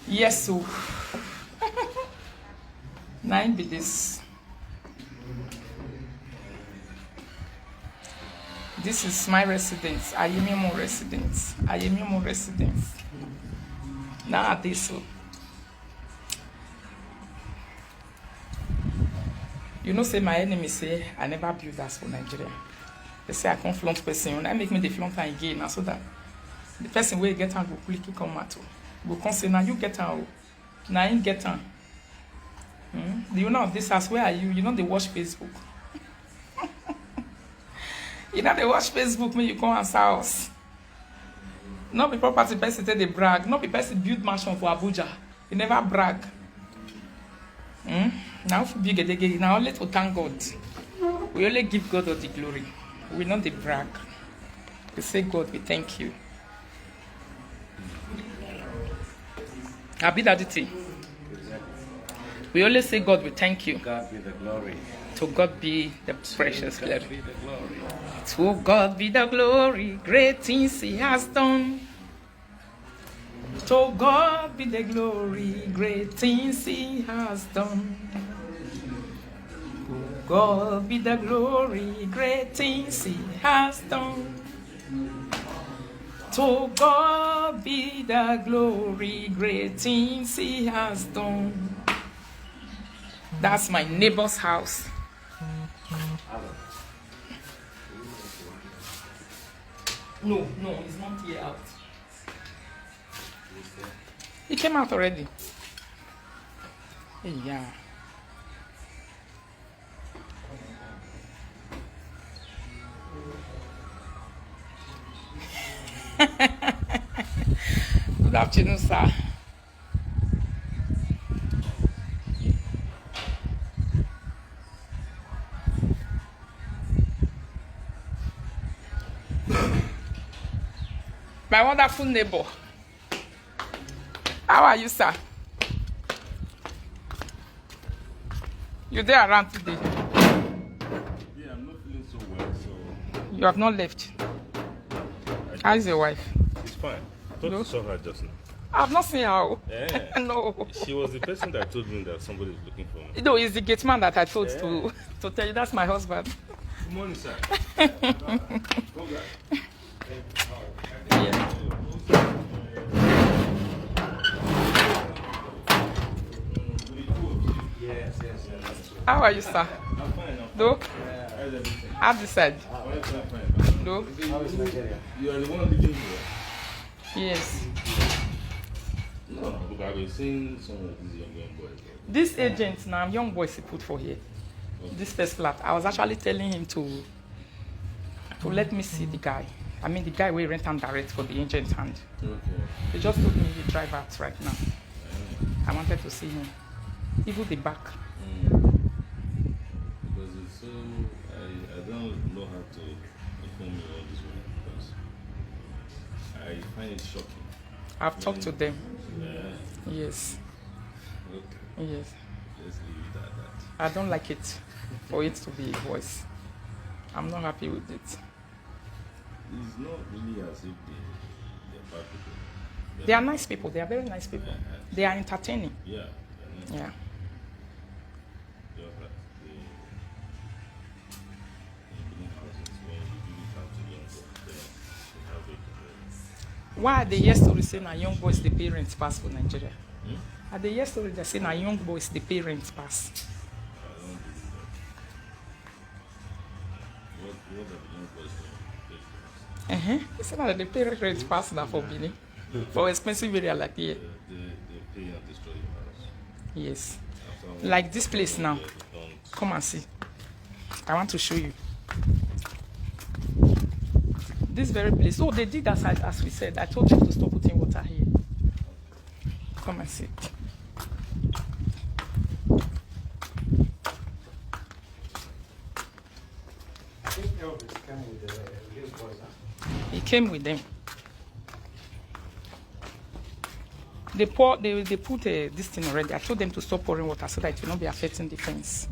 Yes, so. Nine be this. This is my residence. Ayemimo residence. Ayemimo residence. Now this so. You know, say my enemy say I never build that for Nigeria. They say I can't flaunt person. When I make me the flaunt again, now so that the person will get and go quickly come out. Go come say now you get out. Now I ain't get on. Do you know of this house? Where are you? You know they watch Facebook. You know they watch Facebook when you come answer house. Not be property person say they brag. Not be person build mansion for Abuja. They never brag. Now if we get again, now only to thank God. We only give God all the glory. We not the brag. We say God, we thank you. Abi that it. We only say God, we thank you. God be the glory. To God be the precious God glory. be the glory. To God be the glory. Great things He has done. To God be the glory. Great things He has done. To God be the glory. Great things He has done. To God be the glory. Great things He has done. That's my neighbor's house. No, it's not here out. He came out already. Yeah. Good afternoon, sir. My wonderful neighbor. How are you, sir? You there around today? Yeah, I'm not feeling so well, so. You have not left. How is your wife? It's fine. I thought No? you saw her just now. I've not seen her. Yeah. No. She was the person that told me that somebody is looking for me. No, it's the gate man that I told Yeah. to tell you that's my husband. Good morning, sir. Yeah. Yes. How are you, sir? I'm fine. No? How's everything? I've decided. Fine. No? How is Nigeria? You are the one living here. Yes. No, because I've been seeing some of these young boys. This agent now, young boys he put for here. This first flat. I was actually telling him to let me see the guy. I mean the guy will rent and direct for the agent hand. Okay. He just told me he drive out right now. I wanted to see him. Even the back. Because it's so, I don't know how to inform you all this way because I find it shocking. I've talked to them. Yeah. Yes. Okay. Yes. Let's leave it at that. I don't like it for it to be a voice. I'm not happy with it. It's not really as if they're bad people. They are nice people. They are very nice people. They are entertaining. Yeah. Yeah. Just like the building houses when you give it out to young boys, they have it. Why are they yesterday saying our young boys the parents pass for Nigeria? Hmm? Are they yesterday they saying our young boys the parents pass? I don't believe that. What are the young boys doing? They said that the parents pass now for Benin. For expensive area like here. They pay and destroy your house. Yes. After Like this place now. they don't. Come and see. I want to show you. This very place. Oh, they did as we said. I told them to stop putting water here. Come and see. I think Elvis came with the real boys, huh? He came with them. They put this thing already. I told them to stop pouring water so that it will not be affecting the fence.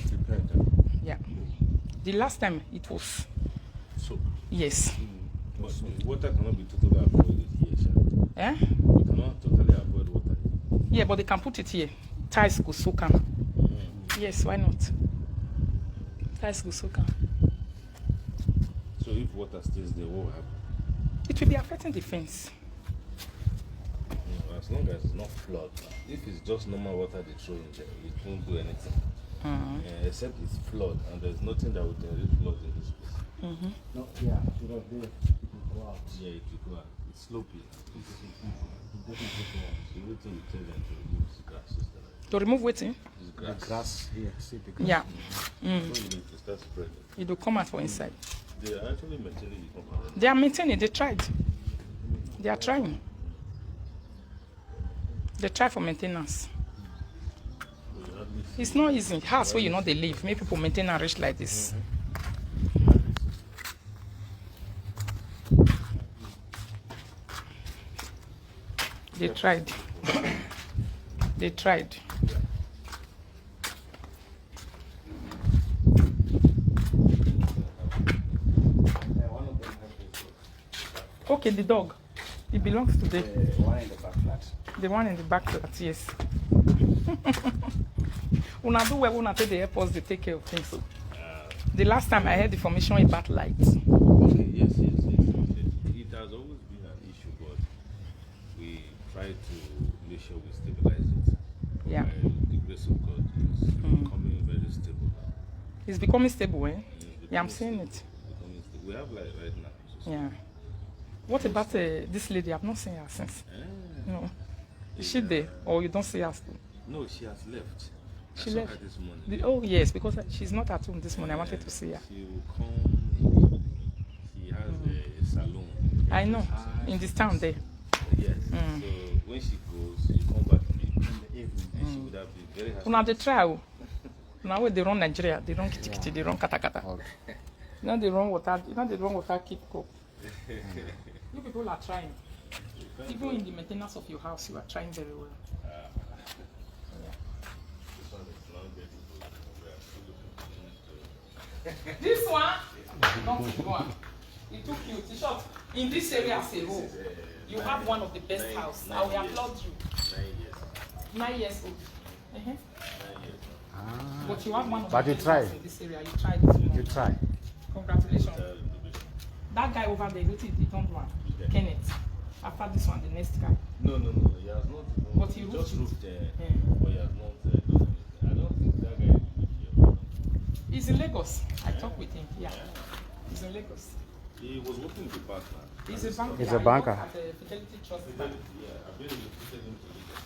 Prepared them. Yeah. The last time it was. So, Yes. water cannot be totally avoided here, sir. Eh? You cannot totally avoid water. Yeah, but they can put it here. Ties go soak am. Yes, why not? Ties go soak am. So if water stays there, what will happen? It will be affecting the fence. As long as it's not flood. If it's just normal water they throw in there, it won't do anything. Except it's flood, and there's nothing that will generate flood in this place. No, yeah, because they go out. Yeah, it will go out. It's slopey. It doesn't go out. So wait till we tell them to remove this grass system. To remove waiting? This The grass. grass here, see the grass. Yeah. So you need to start spreading. It will come out for inside. They are actually maintaining the compound. They are maintaining. They tried. They are trying. They try for maintenance. It's not easy. House where you know they live. Make people maintain and rich like this. They tried. They tried. One of them has this. Okay, the dog. It belongs to the One in the back flat. one in the back flat, yes. Una do well, una take the airports, they take care of things. The last time I heard information about lights. Okay, yes. It has always been an issue, but we try to make sure we stabilize it. Yeah. By the grace of God, it's becoming very stable now. It's becoming stable, eh? It's Yeah, I'm becoming seeing it. stable. Becoming stable. We have light right now. So Yeah. What about this lady? I've not seen her since. No. Is she there? Or you don't see her still? No, she has left. She I saw left? her this morning. Oh, yes, because she's not at home this morning. I wanted to see her. She will come. She has a salon. I know. In this town there. Yes. So when she goes, she come back in the evening, and she would have been very happy. Una they try. Oh. Now when they run Nigeria, they run kitty kitty, they run kata kata. Now they run water. Now they run water keep cup. You people are trying. Even in the maintenance of your house, you are trying very well. This one, not this one. It took you. It's short. In this area as a whole, you have one of the best house. I will applaud you. 9 years old. But you have one of But the you best tried. house in this area. You tried this one. You try. Congratulations. That guy over there, waiting, the third one, Kenneth. After this one, the next guy. No. He has not. But he just roofed roofed. it. But he has not done anything. I don't think that guy is here. He's in Lagos. I talked with him. Yeah. He's in Lagos. He was working with the bank now. He's a banker. He's a banker. He works at the Fidelity Trust Bank. Yeah, I've been relocated into Lagos.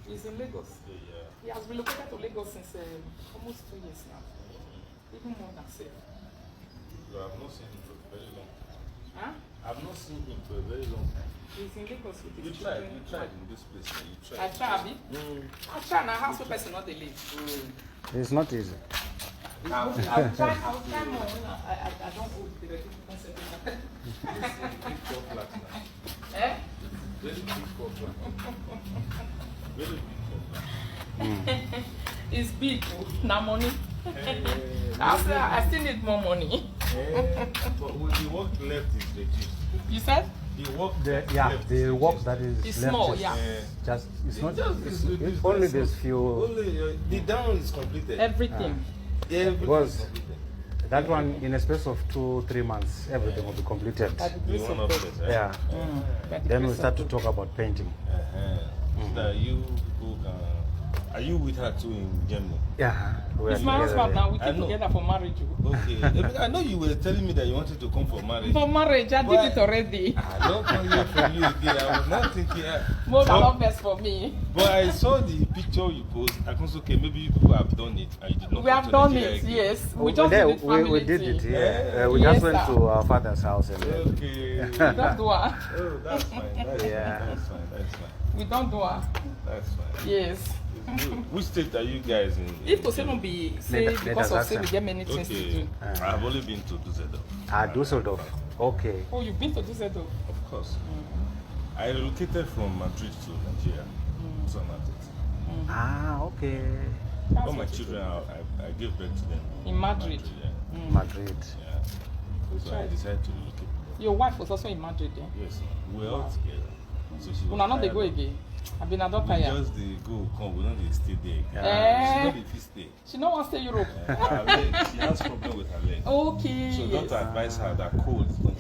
He's in Lagos. Yeah. He has relocated to Lagos since almost 2 years now. Even more than 7. So I've not seen him for a very long time. Huh? I've not seen him for a very long time. He's in Lagos with his You children. tried in this place. You tried. I try, Abi. I try now. House person not they live. It's not easy. I'll try more. I don't hold the regular concept. This is big four flats now. Eh? Very big four flats. Very big four flats. It's big. Now money. I still need more money. But with the work left is legit. You said? The work left The work legit. that is It's left small, is yeah. just it's not. It's Only very there's small. few. Only the down is completed. Everything. Everything Because is completed. that one in a space of 2-3 months, everything will be completed. By the The grace one of God. upstairs, right? Yeah. By the Then we grace start of to God. talk about painting. So that you people can. Are you with her too in Germany? Yeah. We It's are my together husband there. now. We I came know. together for marriage. Okay. I know you were telling me that you wanted to come for marriage. For marriage, I did it already. I don't come here from you again. I was not thinking. More than but, love best for me. but I saw the picture you post. I was okay. Maybe you people have done it and you did not. We come have to done Nigeria it, again. yes. Oh, We just there, did it family we did it, thing. yeah. We Yes, just went sir. to our father's house and Okay. We don't do her. Oh, that's fine. That's Yeah. fine. That's fine. That's fine. We don't do her. That's fine. Yes. It's good. Which state are you guys in? If to say no be say Let us because of ask say we her. get many things to Okay. do. I've only been to Düsseldorf. Düsseldorf. Okay. Oh, you've been to Düsseldorf? Of course. I relocated from Madrid to Nigeria. So I'm at it. Okay. That's All my what you children, I gave birth to them. In Madrid. Yeah. Madrid. Yeah. So I decided to relocate. Your wife was also in Madrid, eh? Yes, we're all together. So she was Una not they tired go of- again. I've been a We doctor here. just the go come, we don't dey stay there. Eh. She don't dey fit stay. She no want stay Europe. Her leg, she has problem with her leg. Okay. So yes. doctor advise her that cold is not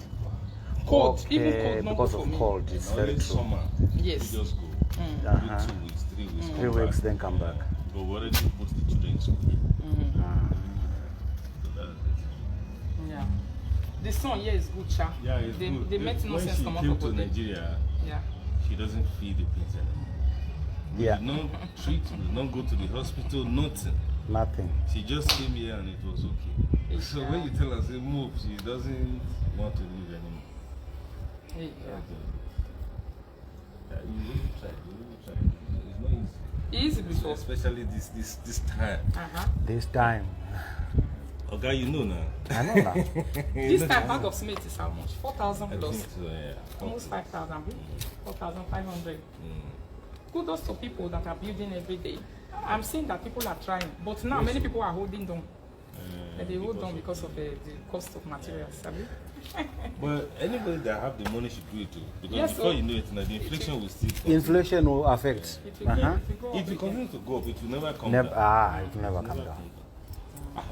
Cold, even cold, not because good of for me. cold, it's very only true. summer. Yes. You just go. Uh-huh. Do 2 weeks, 3 weeks. 3 come weeks, back. then come back. But we already put the children in school. So that's it. Yeah. The son here is good, cha. Yeah, it's they, good. They make no When sense she come up came for to body. Nigeria, Yeah. she doesn't feel the pains anymore. We Yeah. did not treat, we did not go to the hospital, nothing. Nothing. She just came here and it was okay. So when you tell her, say move, she doesn't want to leave anymore. Yeah. You really try, It's not easy. Easy before. Especially this time. This time. Okay, you know now. I know now. This time bag of cement is how much? 4,000 I plus. think so, yeah. Almost 5,000. 4,500. Kudos to people that are building every day. I'm seeing that people are trying, but now many people are holding on. They hold on because of the cost of materials. Sabi? But anybody that have the money should do it too. Because Yes, before so- you know it, now the inflation will still come. Inflation will affect. If you go, if you go If up you again. continue to go up, it will never come Never, down. it will never come down.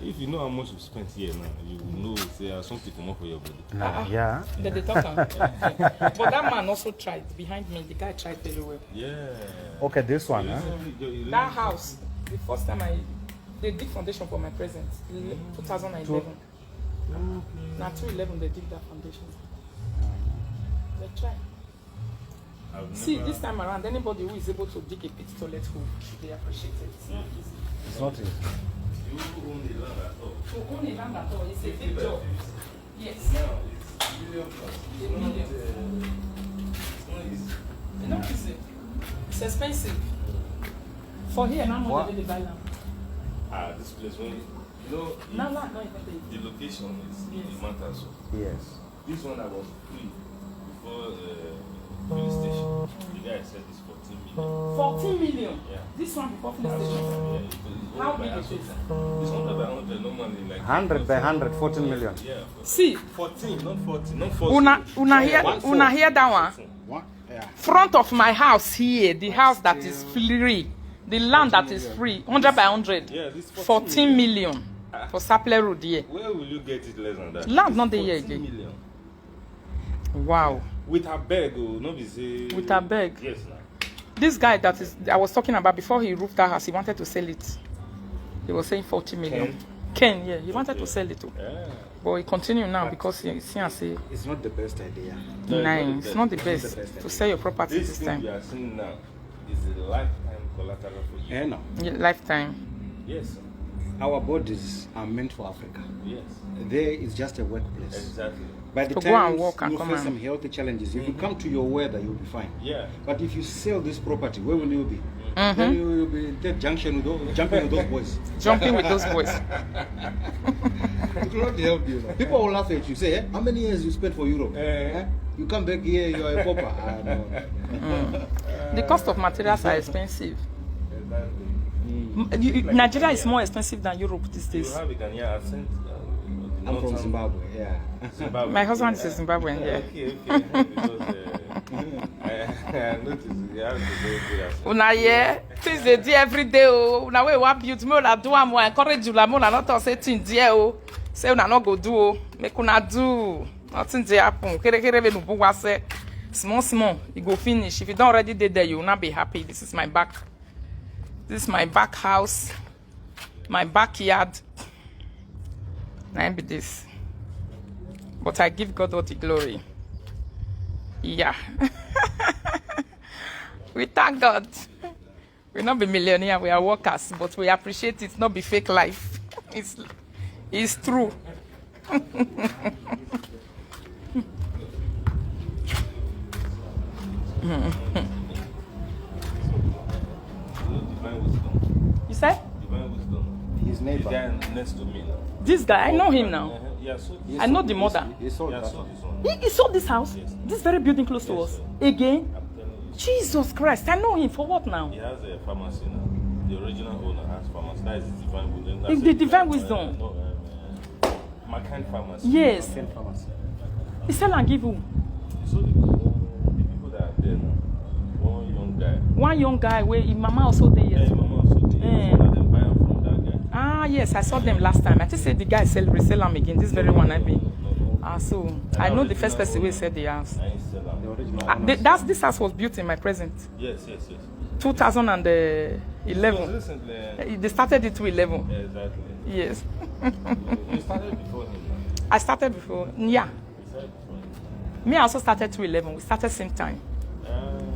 If you know how much you spent here now, you will know say something come up for your body. No, yeah. Then they talk. But that man also tried behind me. The guy tried very well. Yeah. Okay, this one, huh? That house, the first time they did foundation for my present, 2011. Now 2011 they did that foundation. They try. See, this time around, anybody who is able to dig a pit toilet hole, they appreciate it. It's not easy. It's not easy. You own the land at all. To own a land at all, it's a big job. Yes. Now it's million plus. A million. It's not easy. You know, it's expensive. For here, now What? money they buy land. This place when you know Now land not even paid. the location is Yes. the matter. So Yes. this one that was free before police station. The guy said it's 14 million. 14 million. Yeah. This one before police station. Yeah, it's How owned by big is Aso. it? It's 100 by 100 normally like 100 by 100, 14 million. Yeah. See, 14, not 40, not 40. una hear that one? What? Yeah. Front of my house here, the house that is free, the land that is free, 100 by 100, Yeah, this 14 million for Saple Road here. Where will you get it less than that? Land It's not there here 14 again. million. Wow. With a bag, oh, no be say. With a bag. Yes, now. This guy that is I was talking about before he roofed that house, he wanted to sell it. He was saying 40 million. Ken, yeah, he wanted to sell it too. Yeah. But he continued now because he see and say, It's not the best idea. nine, it's not the It's best not the best to sell your property This this thing time. we are seeing now is a lifetime collateral for you. No. Yeah, lifetime. Yes, sir. Our bodies are meant for Africa. Yes. There is just a workplace. Exactly. By the To go time and work and you come face and- some healthy challenges, if you come to your weather, you'll be fine. Yeah. But if you sell this property, where will you be? Then you will be in that junction with those, jumping with those boys. Jumping with those boys. It will not help you. People will laugh at you. Say, how many years you spent for Europe? You come back here, you are a pauper. No. The cost of materials are expensive. Exactly. Nigeria is more expensive than Europe these You days. have a Ghanaian accent. I'm from Zimbabwe. Yeah. Zimbabwe. My husband is a Zimbabwean, yeah. Okay. Because I noticed you have a very good accent. Una yeah, things they do every day. Oh, una we want build me una do am. I encourage you la mo una not talk say things there. Oh, say una not go do. Oh, make una do. Nothing dey happen. Kere kere we no bugwa say small small. You go finish. If you don't already dey there, you will not be happy. This is my back. This is my back house. My backyard. Now be this. But I give God all the glory. Yeah. We thank God. We not be millionaire, we are workers, but we appreciate it, not be fake life. It's true. Divine wisdom. You said? Divine wisdom. His The neighbor. guy next to me now. This guy, I know him now. Yeah, so I know the mother. He sold yeah, that. so this one. He sold this house, this very building close to us. Again? I'm telling you. Jesus Christ, I know him for what now? He has a pharmacy now. The original owner has pharmacy. That is the divine wisdom. It's the divine wisdom. No, McCann pharmacy. Yes. Same pharmacy. He sell and give who? So the people that are there now, guy. One young guy where his mama also there. Yeah, mama also did. And then buy am from that guy. Ah, yes, I saw them last time. I just said the guy resell them again. This very one I be. Ah, so I know the first person who said the house. I ain't sell am. This house was built in my present. Yes. 2011. Recently. They started it to 11. Yeah, exactly. Yes. You started before him. I started before. Yeah. You started before him. Me, I also started 211. We started same time.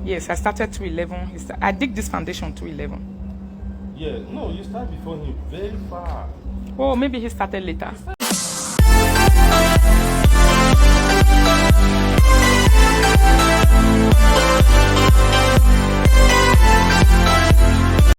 Yes, I started 211. I dig this foundation 211. Yeah, no, you started before him very far. Oh, maybe he started later.